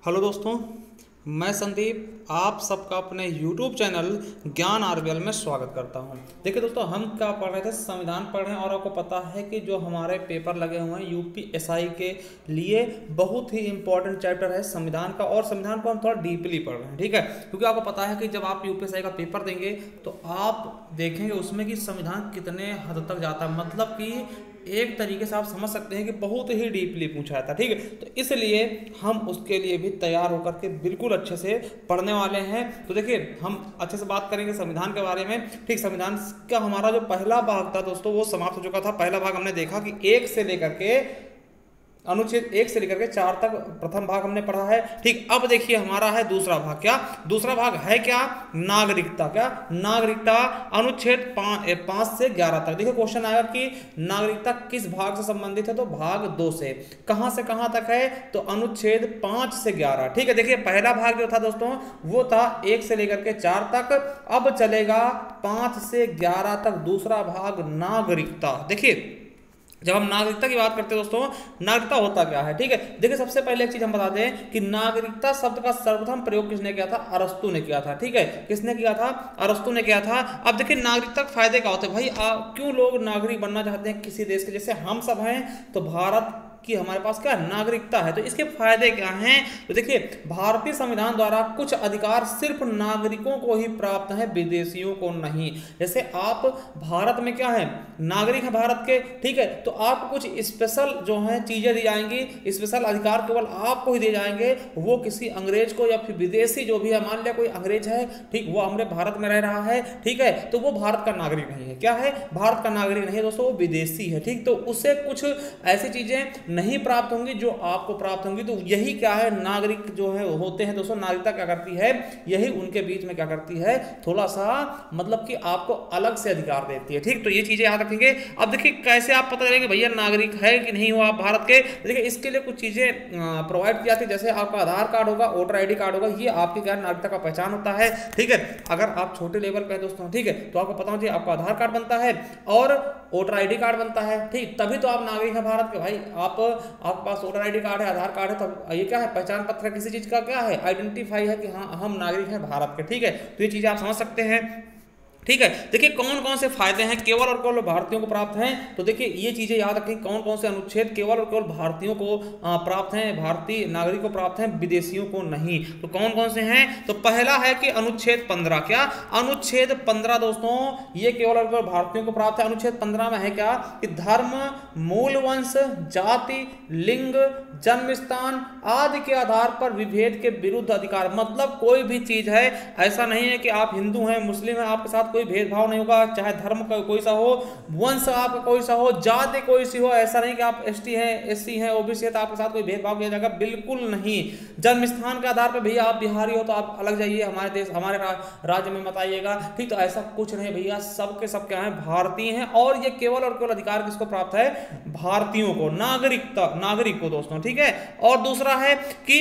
Hello दोस्तों, मैं संदीप आप सबका अपने YouTube चैनल ज्ञान आरबीएल में स्वागत करता हूं। देखिए दोस्तों, हम क्या पढ़ रहे थे, संविधान पढ़ रहे हैं और आपको पता है कि जो हमारे पेपर लगे हुए हैं यूपीएसआई के लिए बहुत ही इंपॉर्टेंट चैप्टर है संविधान का, और संविधान को हम थोड़ा डीपली पढ़ रहे हैं, ठीक है। क्योंकि आपको पता है कि जब आप यूपीएसआई का पेपर देंगे तो आप देखेंगे उसमें कि संविधान कितने हद तक जाता है, मतलब कि एक तरीके से आप समझ सकते हैं कि बहुत ही डीपली पूछा जाता है, ठीक है। तो इसलिए हम उसके लिए भी तैयार होकर के बिल्कुल अच्छे से पढ़ने वाले हैं। तो देखिए, हम अच्छे से बात करेंगे संविधान के बारे में, ठीक। संविधान का हमारा जो पहला भाग था दोस्तों वो समाप्त हो चुका था। पहला भाग हमने देखा कि एक से लेकर के अनुच्छेद 1 से लेकर के 4 तक प्रथम भाग हमने पढ़ा है, ठीक। अब देखिए हमारा है दूसरा भाग। क्या दूसरा भाग है? क्या नागरिकता। क्या नागरिकता अनुच्छेद 5 से 11 तक। देखिए क्वेश्चन आएगा कि नागरिकता किस भाग से संबंधित है, तो भाग 2 से। कहां से कहां तक है, तो अनुच्छेद 5 से 11, ठीक है। देखिए पहला भाग जो था दोस्तों वो था 1 से लेकर के 4 तक, अब चलेगा 5 से 11 तक दूसरा भाग नागरिकता। देखिए जब हम नागरिकता की बात करते हैं दोस्तों, नागरिकता होता क्या है, ठीक है। देखिए सबसे पहले एक चीज हम बता दें कि नागरिकता शब्द का सर्वप्रथम प्रयोग किसने किया था? अरस्तु ने किया था, ठीक है। किसने किया था? अरस्तु ने किया था। अब देखिए नागरिकता के फायदे क्या होते हैं भाई, क्यों लोग नागरिक बनना चाहते हैं किसी देश के? जैसे हम सब हैं तो भारत कि हमारे पास क्या नागरिकता है, तो इसके फायदे क्या हैं? तो देखिए भारतीय संविधान द्वारा कुछ अधिकार सिर्फ नागरिकों को ही प्राप्त है, विदेशियों को नहीं। जैसे आप भारत में क्या है, नागरिक है भारत के, ठीक है। तो आपको कुछ स्पेशल जो है चीजें दी जाएंगी, स्पेशल अधिकार केवल आपको ही दिए जाएंगे, वो किसी अंग्रेज को या फिर विदेशी जो भी है, मान लिया कोई अंग्रेज है, ठीक, वो हमारे भारत में रह रहा है, ठीक है, तो वो भारत का नागरिक नहीं है। क्या है? भारत का नागरिक नहीं है दोस्तों, वो विदेशी है, ठीक। तो उससे कुछ ऐसी चीजें नहीं प्राप्त होंगी जो आपको प्राप्त होंगी। तो यही क्या है, नागरिक जो है होते हैं दोस्तों, नागरिकता क्या करती है, यही उनके बीच में क्या करती है, थोड़ा सा मतलब कि आपको अलग से अधिकार देती है, ठीक। तो ये चीजें याद रखेंगे। अब देखिए कैसे आप पता करेंगे भैया नागरिक है कि नहीं हो आप भारत के। देखिए इसके लिए कुछ चीजें प्रोवाइड की जाती है, जैसे आपका आधार कार्ड होगा, वोटर आईडी कार्ड होगा, ये आपकी क्या नागरिकता का पहचान होता है, ठीक है। अगर आप छोटे लेवल पे दोस्तों, ठीक है, तो आपको पता होना चाहिए आपका आधार कार्ड बनता है और वोटर आईडी कार्ड बनता है, ठीक, तभी तो आप नागरिक हैं भारत के भाई। आपके पास वोटर आईडी कार्ड है, आधार कार्ड है, तब ये क्या है, पहचान पत्र है, किसी चीज का क्या है, आइडेंटिफाई है कि हाँ हम नागरिक हैं भारत के, ठीक है। तो ये चीजें आप समझ सकते हैं, ठीक है। देखिए कौन कौन से फायदे हैं केवल और केवल भारतीयों को प्राप्त हैं, तो देखिए ये चीजें याद रखें, कौन कौन से अनुच्छेद केवल और केवल भारतीयों को प्राप्त हैं, भारतीय नागरिक को प्राप्त हैं, विदेशियों को नहीं। तो कौन कौन से हैं? तो पहला है कि अनुच्छेद 15। क्या अनुच्छेद 15 दोस्तों, ये केवल और केवल भारतीयों को प्राप्त है। अनुच्छेद 15 में है क्या कि धर्म, मूल वंश, जाति, लिंग, जन्म स्थान आदि के आधार पर विभेद के विरुद्ध अधिकार। मतलब कोई भी चीज है, ऐसा नहीं है कि आप हिंदू हैं, मुस्लिम हैं, आपके साथ कोई भेदभाव नहीं होगा, चाहे धर्म का कोई सा हो, वंश आपका कोई सा हो, जाति कोई सी हो, ऐसा नहीं कि आप एसटी हैं, एससी हैं, ओबीसी है तो आपके साथ कोई भेदभाव किया जाएगा, बिल्कुल नहीं। जन्म स्थान के आधार पर भैया आप बिहारी हो तो आप अलग जाइए, हमारे देश हमारे राज्य में मत आइएगा, ठीक। तो ऐसा कुछ नहीं भैया, सबके सब क्या है, भारतीय हैं। और ये केवल और केवल अधिकार किसको प्राप्त है? भारतीयों को, नागरिक को दोस्तों, ठीक है। और दूसरा है कि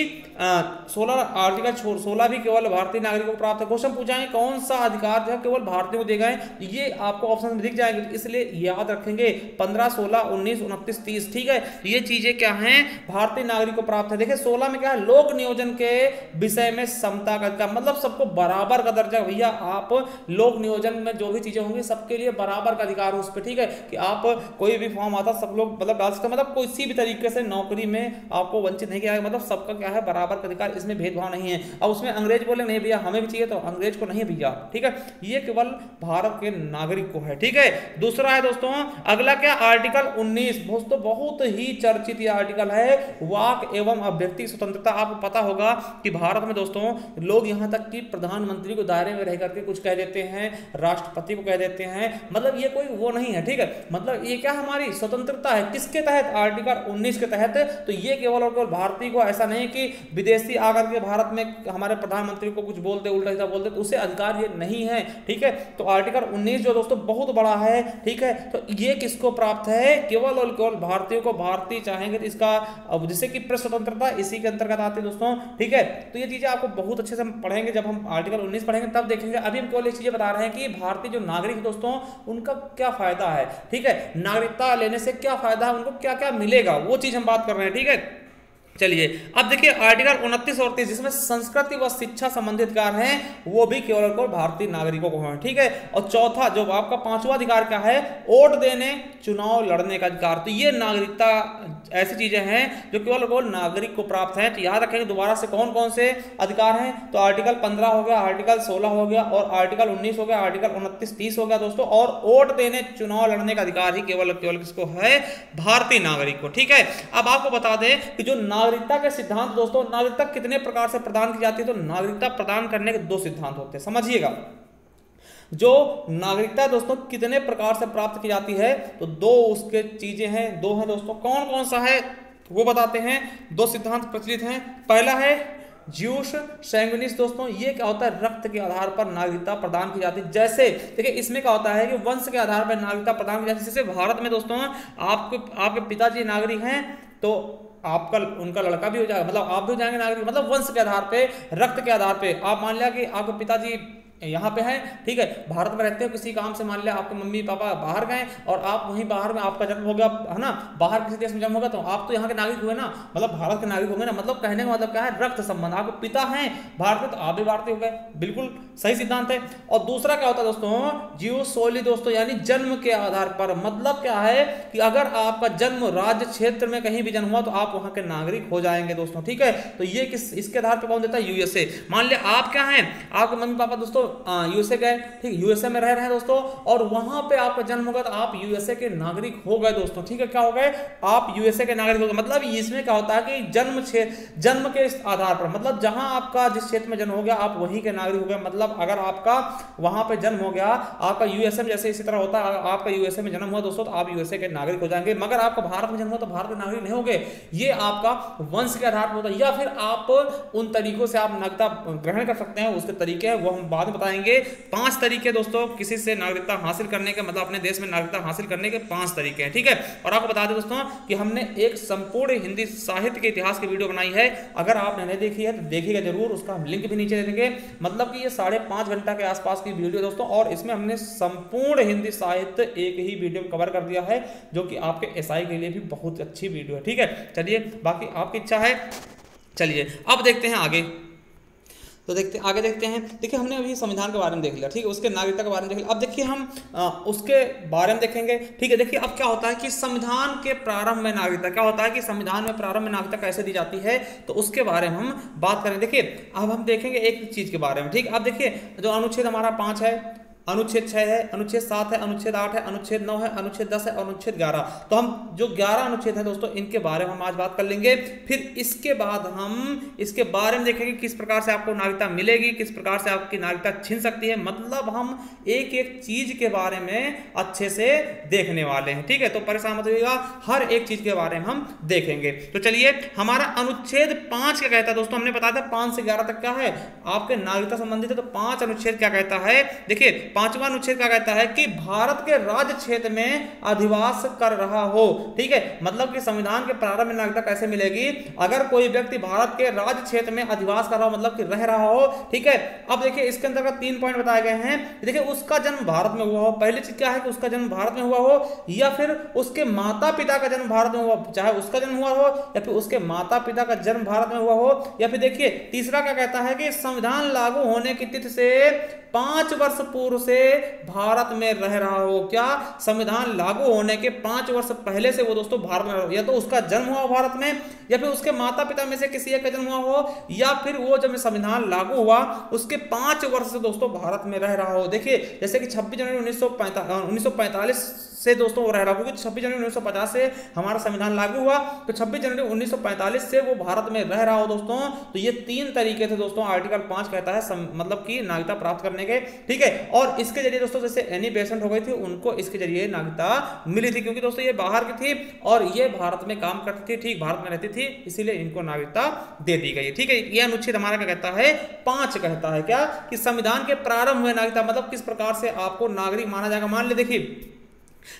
16 आर्टिकल 16 भी केवल भारतीय नागरिकों को प्राप्त है। क्वेश्चन पूछाएंगे कौन सा अधिकार जो है केवल भारतीयों को दिए गए, ये आपको ऑप्शन में दिख जाएंगे, इसलिए याद रखेंगे 15, 16, 19, 29, 30, ठीक है। ये चीजें क्या हैं, भारतीय नागरिक को प्राप्त है। देखिए 16 में क्या है, लोक नियोजन के विषय में समता का मतलब सबको बराबर का दर्जा। भैया आप लोक नियोजन में जो भी चीजें होंगी सबके लिए बराबर का अधिकार हो उस पर, ठीक है। कि आप कोई भी फॉर्म आता सब लोग मतलब डाल सकते, मतलब किसी भी तरीके से नौकरी में आपको वंचित नहीं किया जाएगा, मतलब सबका क्या है, बराबर का अधिकार, इसमें भेदभाव नहीं है। अब उसमें अंग्रेज बोले नहीं भैया हमें भी चाहिए, तो अंग्रेज को नहीं भैया, ठीक है। ये केवल भारत के नागरिक को है, ठीक है। दूसरा है दोस्तों अगला क्या, आर्टिकल 19 दोस्तों, बहुत ही चर्चित ये आर्टिकल है, वाक एवं अभिव्यक्ति स्वतंत्रता। आपको पता होगा कि भारत में दोस्तों लोग यहां तक कि प्रधानमंत्री को दायरे में रह करके कुछ कह देते हैं, राष्ट्रपति को कह देते हैं, मतलब ये कोई वो नहीं है, ठीक है। मतलब ये क्या हमारी स्वतंत्रता है, किसके तहत? आर्टिकल 19 के तहत। तो ये केवल और केवल भारतीय को, ऐसा नहीं कि विदेशी आकर के भारत में हमारे प्रधानमंत्री को कुछ बोलते, उल्टा सीधा बोलते, तो उसे अधिकार ये नहीं है, ठीक है। तो आर्टिकल 19 जो दोस्तों बहुत बड़ा है, ठीक है। तो ये किसको प्राप्त है? केवल और केवल भारतीयों को। भारतीय चाहेंगे तो इसका जैसे कि प्रेस स्वतंत्रता इसी के अंतर्गत आती है दोस्तों, ठीक है। तो ये चीजें आपको बहुत अच्छे से पढ़ेंगे, जब हम आर्टिकल 19 पढ़ेंगे तब देखेंगे। अभी हम केवल एक चीजें बता रहे हैं कि भारतीय जो नागरिक दोस्तों उनका क्या फायदा है, ठीक है। नागरिकता लेने से क्या फायदा है, उनको क्या क्या मिलेगा, वो चीज हम बात कर रहे हैं, ठीक है। चलिए अब देखिए आर्टिकल 29 और 30 जिसमें संस्कृति व शिक्षा संबंधित अधिकार हैं वो भी केवल और केवल भारतीय नागरिकों को हैं, ठीक है। और चौथा जो आपका पांचवा अधिकार क्या है, वोट देने चुनाव लड़ने का अधिकार। तो ये नागरिकता ऐसी चीजें हैं जो केवल और केवल नागरिक को प्राप्त है। तो याद रखेंगे दोबारा से कौन कौन से अधिकार हैं, तो आर्टिकल 15 हो गया, आर्टिकल 16 हो गया और आर्टिकल 19 हो गया, आर्टिकल 29 30 हो गया दोस्तों। और वोट देने चुनाव लड़ने का अधिकार ही केवल केवल किसको है, भारतीय नागरिक को, ठीक है। अब आपको बता दें कि जो नागरिकता के सिद्धांत दोस्तों, नागरिकता कितने प्रकार से प्रदान की जाती है, तो नागरिकता प्रदान करने के दो सिद्धांत होते हैं, समझिएगा। जो नागरिकता दोस्तों कितने प्रकार से प्राप्त की जाती है, तो दो उसके चीजें हैं, दो हैं दोस्तों। कौन कौन सा है वो बताते हैं। दो सिद्धांत प्रचलित हैं। पहला है ज्यूस सैंग्विनिस दोस्तों, ये क्या होता है, रक्त के आधार पर नागरिकता प्रदान की जाती है। जैसे देखिए इसमें क्या होता है कि वंश के आधार पर नागरिकता प्रदान की जाती है। जैसे भारत में दोस्तों आपके पिताजी नागरिक हैं तो आपका उनका लड़का भी हो जाएगा, मतलब आप भी हो जाएंगे नागरिक, मतलब वंश के आधार पे, रक्त के आधार पे। आप मान लिया कि आपके पिताजी यहाँ पे है, ठीक है, भारत में रहते हो, किसी काम से मान लिया आपके मम्मी पापा बाहर गए और आप वहीं बाहर में आपका जन्म हो गया, है ना, बाहर किसी देश में जन्म होगा, तो आप तो यहाँ के नागरिक हुए ना, मतलब भारत के नागरिक होंगे ना। मतलब कहने का मतलब क्या है, रक्त संबंध। आपके पिता हैं भारत में तो आप भी भारतीय हो गए, बिल्कुल सही सिद्धांत है। और दूसरा क्या होता है दोस्तों, जियो सोली दोस्तों, यानी जन्म के आधार पर। मतलब क्या है कि अगर आपका जन्म राज्य क्षेत्र में कहीं भी जन्म हुआ तो आप वहां के नागरिक हो जाएंगे दोस्तों, ठीक है। तो ये इसके आधार पर कौन देता है, यूएसए। मान लिया आप क्या हैं, आपके मम्मी पापा दोस्तों यूएसए गए, ठीक, यूएसए में रह रहे हैं दोस्तों, और वहां पे आपका जन्म होगा तो आप यूएसए के नागरिक हो गए दोस्तों, ठीक है। क्या हो गए, आप यूएसए के नागरिक हो गए। मतलब इसमें क्या होता है कि जन्म के आधार पर, मतलब जहां आपका जिस क्षेत्र में जन्म हो गया आप वहीं के नागरिक हो गए। मतलब अगर आपका वहां पे जन्म हो गया, आपका यूएसए में जैसे इसी तरह होता है, आपका यूएसए में जन्म हुआ दोस्तों तो आप यूएसए के नागरिक हो जाएंगे। मगर आपका भारत में जन्म हुआ तो भारत के नागरिक नहीं होंगे, ये आपका वंश के आधार पर होता है। या फिर आप उन तरीकों से आप नागरिकता ग्रहण कर सकते हैं, उसके तरीके हैं वो हम बाद में बताएंगे। 5 तरीके दोस्तों किसी से नागरिकता हासिल करने के, मतलब अपने देश में नागरिकता हासिल करने के 5 तरीके हैं, ठीक है। और आपको बता दें दोस्तों कि हमने एक संपूर्ण हिंदी साहित्य के इतिहास की वीडियो बनाई है, अगर आपने नहीं देखी है तो देखिएगा जरूर, उसका हम लिंक भी नीचे दे देंगे। मतलब कि ये 5.5 घंटा के आसपास की वीडियो दोस्तों, और इसमें हमने संपूर्ण हिंदी साहित्य एक ही वीडियो में कवर कर दिया है, जो कि आपके एसआई के लिए भी बहुत अच्छी वीडियो है, ठीक है। चलिए बाकी आपकी इच्छा है। चलिए अब देखते हैं आगे, तो आगे देखते हैं। देखिए हमने अभी संविधान के बारे में देख लिया, ठीक है, उसके नागरिकता के बारे में देख लिया। अब देखिए हम उसके बारे में देखेंगे, ठीक है। देखिए अब क्या होता है कि संविधान के प्रारंभ में नागरिकता क्या होता है, कि संविधान में प्रारंभ में नागरिकता कैसे दी जाती है, तो उसके बारे में हम बात करें। देखिए अब हम देखेंगे एक चीज के बारे में, ठीक। अब देखिए जो अनुच्छेद हमारा 5 है, अनुच्छेद 6 है, अनुच्छेद 7 है, अनुच्छेद 8 है, अनुच्छेद 9 है, अनुच्छेद 10 है और अनुच्छेद 11। तो हम जो 11 अनुच्छेद हैं दोस्तों इनके बारे में हम आज बात कर लेंगे। फिर इसके बाद हम इसके बारे में देखेंगे किस प्रकार से आपको नागरिकता मिलेगी, किस प्रकार से आपकी नागरिकता छिन सकती है। मतलब हम एक एक चीज के बारे में अच्छे से देखने वाले हैं, ठीक है। तो परेशान मत होइएगा, हर एक चीज के बारे में हम देखेंगे। तो चलिए हमारा अनुच्छेद 5 क्या कहता है दोस्तों, हमने बताया था 5 से 11 तक क्या है आपके नागरिकता संबंधित है। तो 5 अनुच्छेद क्या कहता है, देखिए 5वां अनुच्छेद क्या कहता है कि भारत के राज्य क्षेत्र में अधिवास कर रहा हो, ठीक है। मतलब कि संविधान के प्रारंभ में नागरिकता कैसे मिलेगी, अगर कोई व्यक्ति भारत के राज्य क्षेत्र में अधिवास कर रहा हो, मतलब कि रह रहा हो, ठीक है। अब देखिए इसके अंतर्गत 3 पॉइंट बताए गए हैं। देखिए उसका जन्म भारत में हुआ हो, पहली चीज क्या है कि उसका जन्म भारत में हुआ हो, या फिर उसके माता पिता का जन्म भारत में हुआ, चाहे उसका जन्म हुआ हो या फिर उसके माता पिता का जन्म भारत में हुआ हो। या फिर देखिए तीसरा क्या कहता है कि संविधान लागू होने की तिथि से 5 वर्ष पूर्व से भारत में रह रहा हो। क्या, संविधान लागू होने के 5 वर्ष पहले से वो दोस्तों भारत में रहा हो, या तो उसका जन्म हुआ भारत में, या फिर उसके माता पिता में से किसी एक का जन्म हुआ हो, या फिर वो जब संविधान लागू हुआ उसके 5 वर्ष से दोस्तों भारत में रह रहा हो। देखिए जैसे कि 26 जनवरी 1945 से दोस्तों वो रह रहा, क्योंकि 26 जनवरी 1950 से हमारा संविधान लागू हुआ, तो 26 जनवरी 1945 से वो भारत में रह रहा हो दोस्तों। तो ये 3 तरीके थे दोस्तों, आर्टिकल 5 कहता है मतलब कि नागरिकता प्राप्त करने के, ठीक है। और इसके जरिए दोस्तों जैसे एनी बेसेंट हो गई थी, उनको इसके जरिए नागरिकता मिली थी, क्योंकि दोस्तों ये बाहर की थी और ये भारत में काम करती थी, ठीक, भारत में रहती थी, इसीलिए इनको नागरिकता दे दी गई, ठीक है। यह अनुच्छेद हमारा क्या कहता है, 5 कहता है क्या, कि संविधान के प्रारंभ में नागरिकता, मतलब किस प्रकार से आपको नागरिक माना जाएगा। मान ले देखिए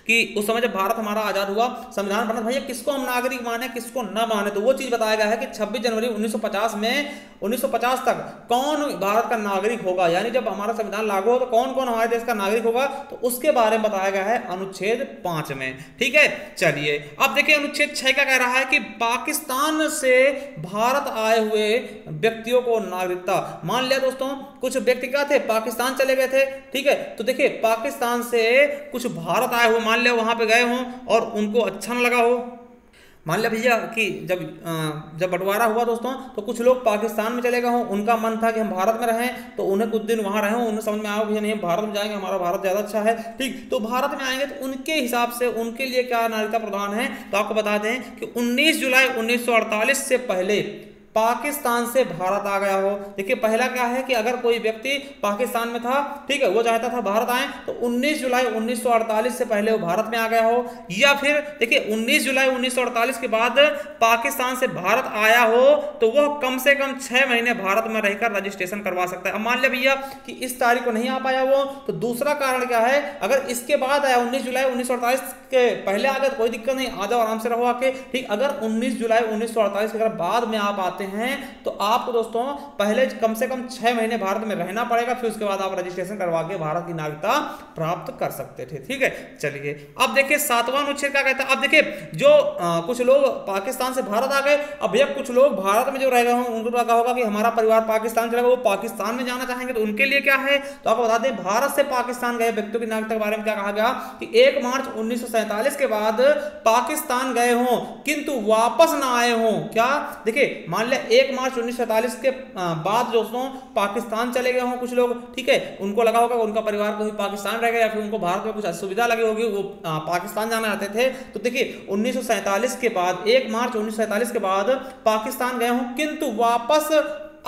कि उस समय जब भारत हमारा आजाद हुआ, संविधान बना, भैया किसको हम नागरिक माने किसको ना माने, तो वो चीज बताया गया है कि 26 जनवरी 1950 में 1950 तक कौन भारत का नागरिक होगा, यानी जब हमारा संविधान लागू हो तो कौन कौन हमारे देश का नागरिक होगा, तो उसके बारे में बताया गया है अनुच्छेद 5 में। ठीक है, चलिए अब देखिए अनुच्छेद 6 का कह रहा है कि पाकिस्तान से भारत आए हुए व्यक्तियों को नागरिकता। मान लिया दोस्तों कुछ व्यक्ति क्या थे, पाकिस्तान चले गए थे। ठीक है, तो देखिए पाकिस्तान से कुछ भारत आए हुए, मान लिया वहां पे गए हों और उनको अच्छा ना लगा हो, मान लिया भैया कि जब बंटवारा हुआ दोस्तों तो कुछ लोग पाकिस्तान में चले गए हों, उनका मन था कि हम भारत में रहें, तो उन्हें कुछ दिन वहां रहे हों, उन्हें समझ में आया भैया नहीं हम भारत में जाएंगे, हमारा भारत ज्यादा अच्छा है। ठीक, तो भारत में आएंगे तो उनके हिसाब से उनके लिए क्या नागरिकता प्रदान है, तो आपको बता दें कि 19 जुलाई 1948 से पहले पाकिस्तान से भारत आ गया हो। देखिए पहला क्या है कि अगर कोई व्यक्ति पाकिस्तान में था, ठीक है, वो चाहता था भारत आए, तो 19 जुलाई 1948 से पहले वो भारत में आ गया हो, या फिर देखिए 19 जुलाई 1948 के बाद पाकिस्तान से भारत आया हो तो वह कम से कम 6 महीने भारत में रहकर रजिस्ट्रेशन करवा सकता है। अब मान लिया भैया कि इस तारीख को नहीं आ पाया वो, तो दूसरा कारण क्या है, अगर इसके बाद आया 19 जुलाई 1948 के पहले आ गया तो कोई दिक्कत नहीं, आ जाओ आराम से रहो आके। ठीक, अगर 19 जुलाई 1948 के अगर बाद में आप आते हैं तो आपको दोस्तों पहले कम से कम 6 महीने भारत में रहना पड़ेगा, फिर उसके बाद आप रजिस्ट्रेशन करवा के भारत की नागरिकता प्राप्त कर सकते थे। ठीक है, चलिए अब देखिए 7वां अनुच्छेद क्या कहता है। अब देखिए जो कुछ लोग पाकिस्तान से भारत आ गए, अब भैया कुछ लोग भारत में जो रह गए हों उनको लगा होगा कि हमारा परिवार पाकिस्तान चला गया, वो पाकिस्तान में जाना चाहेंगे, तो उनके लिए क्या है, तो आपको बता दें भारत से पाकिस्तान गए व्यक्तियों की नागरिकता के बारे में क्या कहा गया कि 1 मार्च 1947 के बाद पाकिस्तान गए हों किंतु वापस ना आए हों। क्या, देखिए मान लिया 1 मार्च 1947 के बाद दोस्तों पाकिस्तान चले गए हों कुछ लोग, ठीक है, उनको लगा होगा उनका परिवार कोई पाकिस्तान रह गया, या फिर उनको भारत में कुछ असुविधा लगी होगी, वो पाकिस्तान जाना चाहते थे, तो देखिए 1947 के बाद 1 मार्च 1947 के बाद पाकिस्तान गए हों किंतु वापस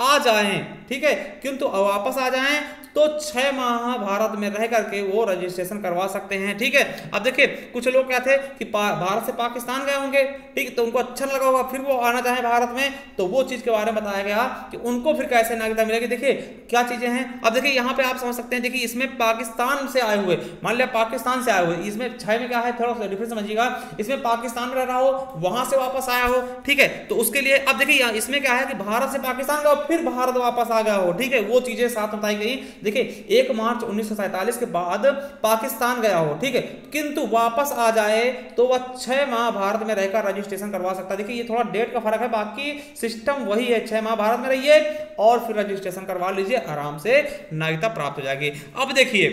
आ जाएं, ठीक है, किंतु वापस आ जाएं तो 6 माह भारत में रह करके वो रजिस्ट्रेशन करवा सकते हैं। ठीक है, अब देखिए कुछ लोग क्या थे कि भारत से पाकिस्तान गए होंगे, ठीक, तो उनको अच्छा लगा होगा, फिर वो आना चाहे भारत में, तो वो चीज के बारे में बताया गया कि उनको फिर कैसे नागरिकता मिलेगी। देखिए क्या चीजें हैं, अब देखिए यहाँ पे आप समझ सकते हैं, देखिए इसमें पाकिस्तान से आए हुए, मान लिया पाकिस्तान से आए हुए, इसमें 6 में क्या है, थोड़ा सा डिफरेंस समझिएगा, इसमें पाकिस्तान में रह रहा हो, वहां से वापस आया हो, ठीक है, तो उसके लिए अब देखिए इसमें क्या है कि भारत से पाकिस्तान गया फिर भारत वापस आ गया हो, ठीक है, वो चीजें साथ बताई गई। देखिए 1 मार्च 1947 के बाद पाकिस्तान गया हो, ठीक है, किंतु वापस आ जाए तो वह 6 माह भारत में रहकर रजिस्ट्रेशन करवा सकता है। देखिए ये थोड़ा डेट का फर्क है, बाकी सिस्टम वही है, 6 माह भारत में रहिए और फिर रजिस्ट्रेशन करवा लीजिए, आराम से नागरिकता प्राप्त हो जाएगी। अब देखिए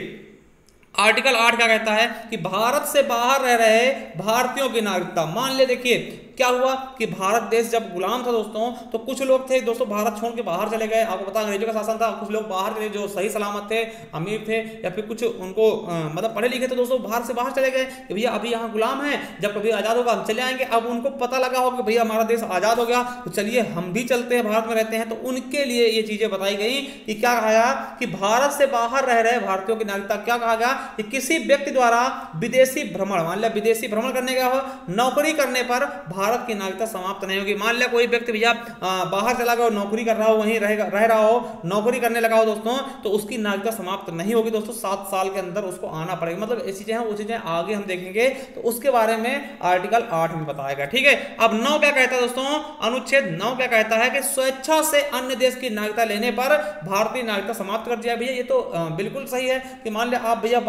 आर्टिकल 8 क्या कहता है कि भारत से बाहर रह रहे भारतीयों की नागरिकता। मान ले देखिए क्या हुआ कि भारत देश जब गुलाम था दोस्तों, तो कुछ लोग थे दोस्तों भारत छोड़ के बाहर चले गए, आपको पता अंग्रेजों का शासन था, कुछ लोग बाहर चले जो सही सलामत थे, अमीर थे, या फिर कुछ उनको मतलब पढ़े लिखे थे दोस्तों, भारत से बाहर चले गए कि भैया अभी यहाँ गुलाम है, जब कभी आजाद होगा हम चले आएंगे। अब उनको पता लगा होगा कि भैया हमारा देश आजाद हो गया तो चलिए हम भी चलते हैं, भारत में रहते हैं, तो उनके लिए ये चीजें बताई गई कि क्या कहा गया कि भारत से बाहर रह रहे भारतीयों की नागरिकता, क्या कहा गया कि किसी व्यक्ति द्वारा विदेशी भ्रमण, मान लिया विदेशी भ्रमण करने गया हो, नौकरी करने पर भारत की नागरिकता समाप्त नहीं होगी। मान लिया कोई व्यक्ति भैया बाहर चला गया, नौकरी कर रहा हो, वहीं रह रहा हो, नौकरी करने लगा हो दोस्तों, तो उसकी नागरिकता समाप्त नहीं होगी दोस्तों, 7 साल के अंदर उसको आना पड़ेगा। मतलब ऐसी चीजें हैं, वो चीजें आगे हम देखेंगे, तो उसके बारे में आर्टिकल 8 में बताएगा। ठीक है, अब 9 क्या कहता है दोस्तों, अनुच्छेद 9 क्या कहता है कि स्वेच्छा से अन्य देश की नागरिकता लेने पर भारतीय नागरिकता समाप्त कर दिया। भैया ये तो बिल्कुल सही है कि मान लिया आप भैया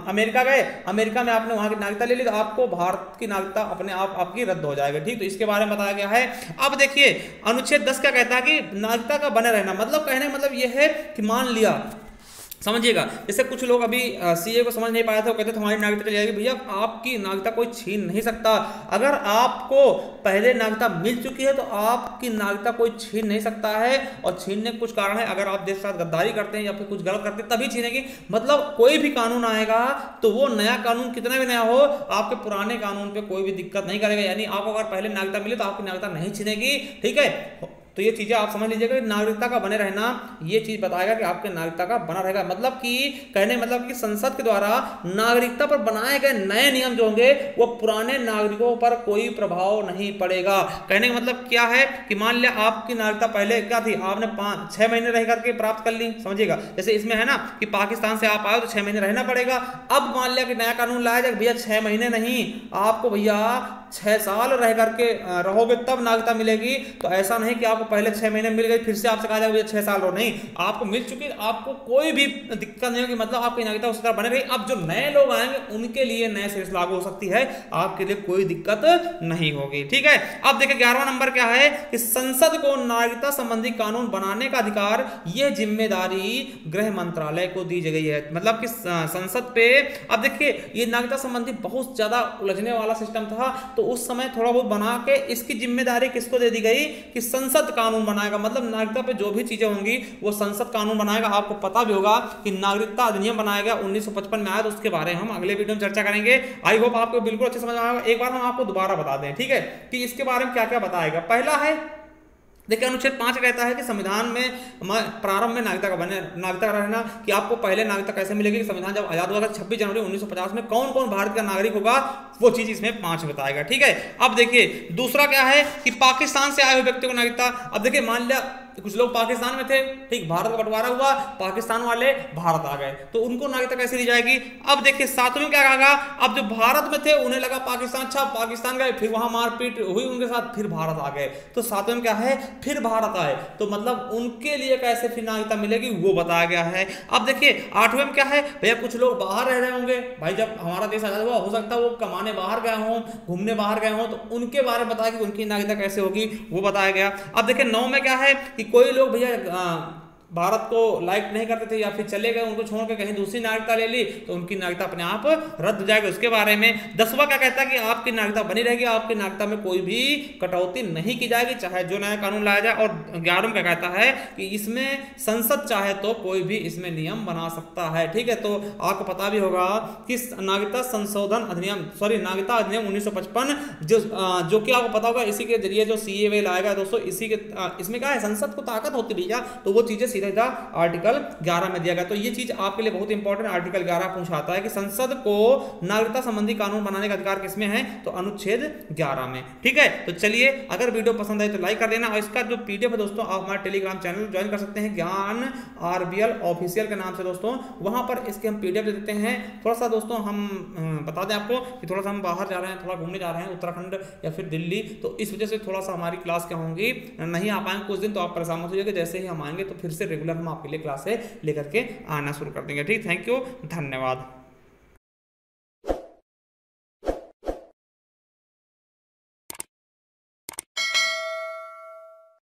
अमेरिका गए, अमेरिका में आपने वहां की नागरिकता ले ली, तो आपको भारत की नागरिकता अपने आप आपकी रद्द हो जाएगी। ठीक, तो इसके बारे में बताया गया है। अब देखिए अनुच्छेद 10 क्या कहता है कि नागरिकता का बने रहना, मतलब कहने का मतलब यह है कि मान लिया समझिएगा, जैसे कुछ लोग अभी सीए को समझ नहीं पाया था, वो कहते थे हमारी नागरिकता चली जाएगी। भैया आपकी नागरिकता कोई छीन नहीं सकता, अगर आपको पहले नागरिकता मिल चुकी है तो आपकी नागरिकता कोई छीन नहीं सकता है, और छीनने के कुछ कारण है, अगर आप देश के साथ गद्दारी करते हैं या फिर कुछ गलत करते हैं तभी छीनेगी। मतलब कोई भी कानून आएगा तो वो नया कानून कितना भी नया हो, आपके पुराने कानून पे कोई भी दिक्कत नहीं करेगा, यानी आपको अगर पहले नागरिकता मिले तो आपकी नागरिकता नहीं छीनेगी। ठीक है, तो ये चीजें आप समझ लीजिएगा कि नागरिकता का बने रहना ये चीज बताएगा कि आपके नागरिकता का बना रहेगा, मतलब कि कहने मतलब कि संसद के द्वारा नागरिकता पर बनाए गए नए नियम जो होंगे वो पुराने नागरिकों पर कोई प्रभाव नहीं पड़ेगा। कहने का मतलब क्या है कि मान लिया आपकी नागरिकता पहले क्या थी, आपने 6 महीने रह करके प्राप्त कर ली, समझिएगा। जैसे इसमें है ना कि पाकिस्तान से आप आए तो 6 महीने रहना पड़ेगा। अब मान लिया कि नया कानून लाया जाए भैया 6 महीने नहीं, आपको भैया 6 साल रह करके रहोगे तब नागरिकता मिलेगी। तो ऐसा नहीं कि आपको पहले 6 महीने मिल गई फिर से आपसे कहा जाएगा भैया 6 साल रहो, नहीं, आपको मिल चुकी, आपको कोई भी दिक्कत नहीं होगी, मतलब आपकी नागरिकता उस तरह बने रही। अब जो नए लोग आएंगे उनके लिए नए सिरे से लागू हो सकती है, आपके लिए कोई दिक्कत नहीं होगी, ठीक है। अब देखिए 11वां नंबर क्या है कि संसद को नागरिकता संबंधी कानून बनाने का अधिकार, यह जिम्मेदारी गृह मंत्रालय को दी गई है। मतलब कि संसद पे, अब देखिए ये नागरिकता संबंधी बहुत ज्यादा उलझने वाला सिस्टम था, तो उस समय थोड़ा बहुत बना के इसकी जिम्मेदारी किसको दे दी गई कि संसद कानून बनाएगा, मतलब नागरिकता पे जो भी चीजें होंगी वो संसद कानून बनाएगा। आपको पता भी होगा कि नागरिकता अधिनियम बनाया गया 1955 में आया, तो उसके बारे में हम अगले वीडियो में चर्चा करेंगे। आई होप आपको बिल्कुल अच्छे समझ में आएगा। एक बार हम आपको दोबारा बता दें, ठीक है, कि इसके बारे में क्या क्या बताएगा। पहला है देखिए अनुच्छेद 5 कहता है कि संविधान में प्रारंभ में नागरिकता का रहना, कि आपको पहले नागरिकता कैसे मिलेगी। संविधान जब आजाद हुआ था 26 जनवरी 1950 में कौन कौन भारत का नागरिक होगा वो चीज इसमें 5 बताएगा, ठीक है। अब देखिए दूसरा क्या है कि पाकिस्तान से आए हुए व्यक्ति को नागरिकता, अब देखिए मान लिया कुछ लोग पाकिस्तान में थे, ठीक, भारत का बंटवारा हुआ, पाकिस्तान वाले भारत आ गए, तो उनको नागरिकता कैसे दी जाएगी। अब देखिए साथ में क्या कहा, अब जो भारत में थे उन्हें लगा पाकिस्तान, अच्छा पाकिस्तान गए, फिर वहां मारपीट हुई उनके साथ, फिर भारत आ गए, तो साथ में क्या है फिर भारत आए, तो मतलब उनके लिए कैसे फिर नागरिकता मिलेगी वो बताया गया है। अब देखिए 8वें में क्या है भैया, कुछ लोग बाहर रह रहे होंगे, भाई जब हमारा देश आजाद हुआ हो सकता है वो कमाने बाहर गए हों, घूमने बाहर गए हों, तो उनके बारे में बताया कि उनकी नागरिकता कैसे होगी वो बताया गया। अब देखिए 9 में क्या है कि कोई लोग भैया भारत को लाइक नहीं करते थे या फिर चले गए, उनको छोड़ के कहीं दूसरी नागरिकता ले ली, तो उनकी नागरिकता अपने आप रद्द हो जाएगी, उसके बारे में। 10वां क्या कहता है कि आपकी नागरिकता बनी रहेगी, आपकी नागरिकता में कोई भी कटौती नहीं की जाएगी चाहे जो नया कानून लाया जाए। और 11वां क्या कहता है कि इसमें संसद चाहे तो कोई भी इसमें नियम बना सकता है, ठीक है। तो आपको पता भी होगा कि नागरिकता संशोधन अधिनियम, नागरिकता अधिनियम 1955 जो कि आपको पता होगा इसी के जरिए जो CAA लाएगा दोस्तों, इसी के इसमें क्या है संसद को ताकत होती भैया, तो वो चीजें आर्टिकल 11 में दिया गया। तो ये चीज आपके लिए बहुत इंपॉर्टेंट, आर्टिकल 11 पूछाता है कि संसद को नागरिकता संबंधी कानून बनाने का अधिकार किसमें है, तो अनुच्छेद 11 में, ठीक है। तो चलिए अगर वीडियो पसंद आए तो लाइक कर देना, और इसका जो PDF है दोस्तों आप हमारे टेलीग्राम चैनल ज्वाइन कर सकते हैं, ज्ञान RBL ऑफिशियल के नाम से दोस्तों, वहां पर इसके हम PDF दे देते हैं। थोड़ा सा दोस्तों हम बता दें आपको कि थोड़ा सा हम बाहर जा रहे हैं, थोड़ा घूमने जा रहे हैं उत्तराखंड या फिर दिल्ली, तो इस वजह से थोड़ा सा हमारी क्लास क्या होंगी नहीं आ पाएंगे कुछ दिन, तो आप परेशान मत होइएगा, जैसे ही हम आएंगे तो फिर से रेगुलर हम आपके लिए क्लासें लेकर के आना शुरू कर देंगे, ठीक। थैंक यू, धन्यवाद।